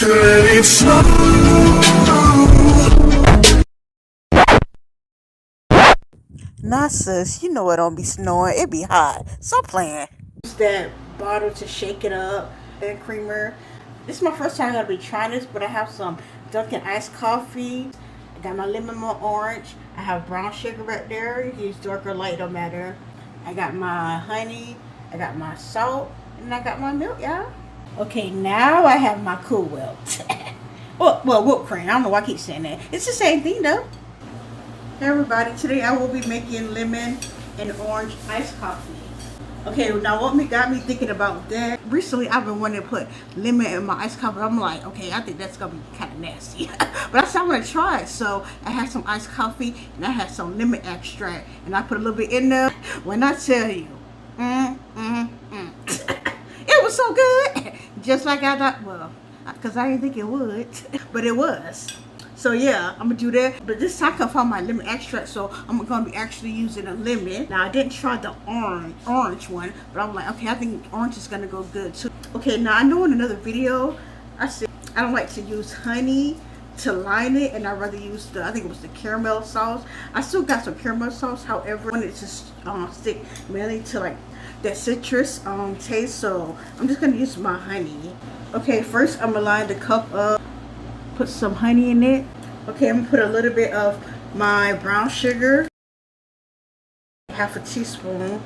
It's slow. Nah, sis, you know it don't be snowing. It be hot. Stop playing. Use that bottle to shake it up. And creamer. This is my first time gonna be trying this, but I have some Dunkin' iced coffee. I got my lemon more orange. I have brown sugar right there. You can use dark or light, don't matter. I got my honey. I got my salt, and I got my milk, y'all. Okay, now I have my Cool Whip. well, whipped cream. I don't know why I keep saying that. It's the same thing though. Hey everybody, today I will be making lemon and orange iced coffee. Okay, now what got me thinking about that, recently I've been wanting to put lemon in my iced coffee. I'm like, okay, I think that's gonna be kind of nasty. But I said I'm gonna try it. So I had some iced coffee and I had some lemon extract and I put a little bit in there. When I tell you, it was so good. Just like I thought, well, because I didn't think it would, but it was. So yeah, I'm gonna do that. But this time I can find my lemon extract, so I'm gonna be actually using a lemon. Now I didn't try the orange one, but I'm like, okay, I think orange is gonna go good too. Okay, now I know in another video I said I don't like to use honey to line it, and I'd rather use I think it was the caramel sauce. I still got some caramel sauce, however, I wanted to stick mainly to like that citrus taste, so I'm just gonna use my honey. Okay, first I'm gonna line the cup up, put some honey in it. Okay, I'm gonna put a little bit of my brown sugar, half a teaspoon,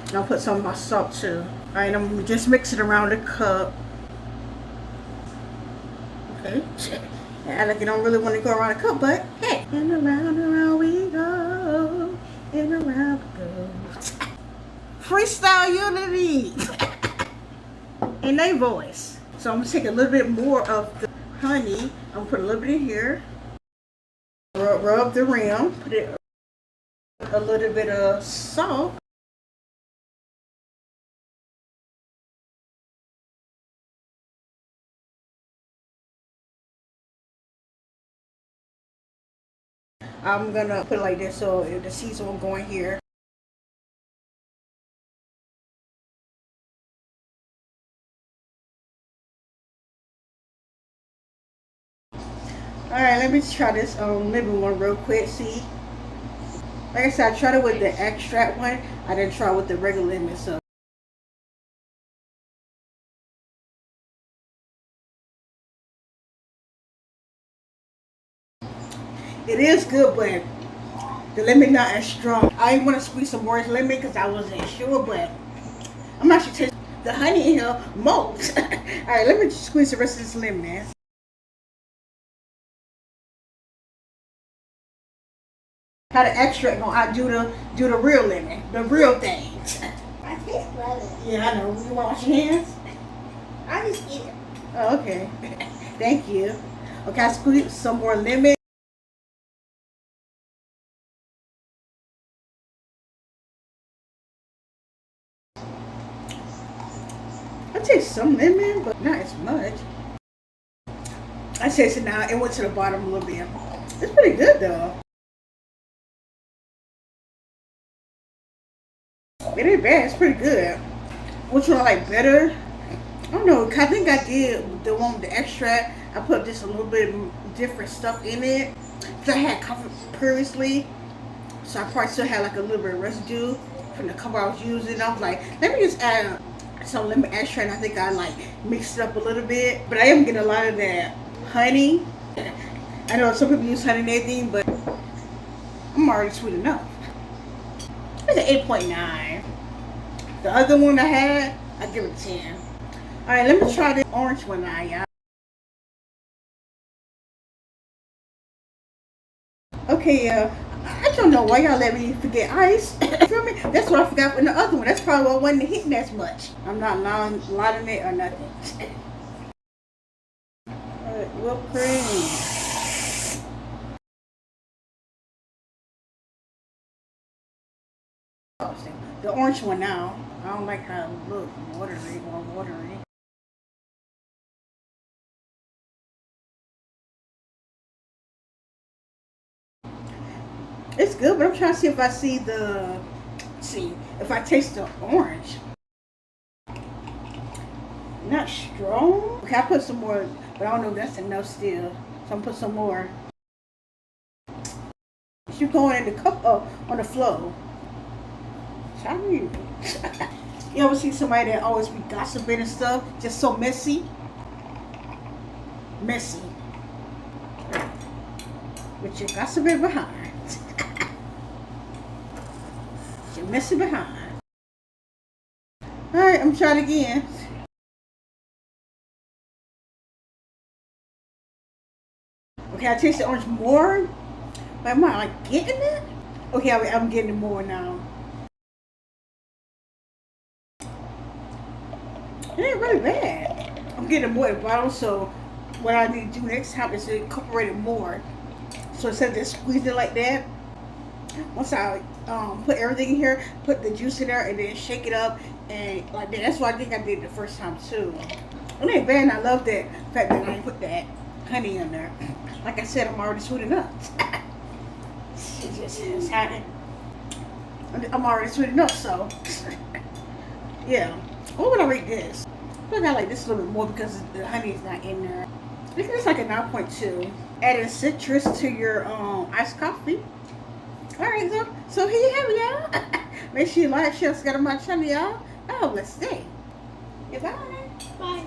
and I'll put some of my salt too. All right, I'm gonna just mix it around the cup. Okay, and like you don't really want to go around the cup, but hey, and around we go, and around we go. Freestyle unity in their voice. So I'm gonna take a little bit more of the honey. I'm gonna put a little bit in here. Rub the rim. Put it a little bit of salt. I'm gonna put it like this so the season will go in here. Alright, let me try this lemon one real quick. See, like I said, I tried it with the extract one. I didn't try it with the regular lemon. So it is good, but the lemon not as strong. I didn't want to squeeze some more lemon because I wasn't sure, but I'm actually tasting the honey in here most. Alright, let me just squeeze the rest of this lemon. How the extract gonna outdo the real lemon, the real thing. I taste lemon. Yeah, I know. You wanna wash your hands? I just eat it. Oh, okay. Thank you. Okay, I squeeze some more lemon. I taste some lemon, but not as much. I taste it now. It went to the bottom a little bit. It's pretty good though. It ain't bad. It's pretty good. Which one I like better? I don't know. I think I did the one with the extract. I put just a little bit different stuff in it. Because I had coffee previously. So I probably still had like a little bit of residue from the cup I was using. I was like, let me just add some lemon extract. And I think I like mixed it up a little bit. But I am getting a lot of that honey. I know some people use honey and everything, but I'm already sweet enough. It's an 8.9. The other one I had, I give it a 10. Alright, let me try this orange one now, y'all. Okay, I don't know why y'all let me forget ice. You feel me? That's what I forgot in the other one. That's probably why I wasn't hitting as much. I'm not lining it or nothing. Alright, whipped cream. The orange one now. I don't like how it looks. Watery, more watery. It's good, but I'm trying to see if I if I taste the orange. Not strong. Okay, I put some more But I don't know if that's enough still. So I'm gonna put some more. She's going in the cup on the flow. Sorry. You ever see somebody that always be gossiping and stuff? Just so messy? Messy. But you're gossiping behind. You're messy behind. Alright, I'm trying again. Okay, I taste the orange more. But am I like getting it? Okay, I'm getting it more now. It ain't really bad. I'm getting more at the bottom, so what I need to do next time is to incorporate it more. So instead of just squeezing it like that, once I put everything in here, put the juice in there, and then shake it up, and like that. That's what I think I did the first time too. It ain't bad, and I love that fact that I put that honey in there. Like I said, I'm already sweet enough. It just is happening. I'm already sweet enough, so yeah. What would I rate this? I think I like this a little bit more because the honey is not in there. I think it's like a 9.2. Adding citrus to your iced coffee. Alright, so here you have it, y'all. Make sure you like, share, subscribe to my channel, y'all. Have a blessed day. Goodbye. Bye.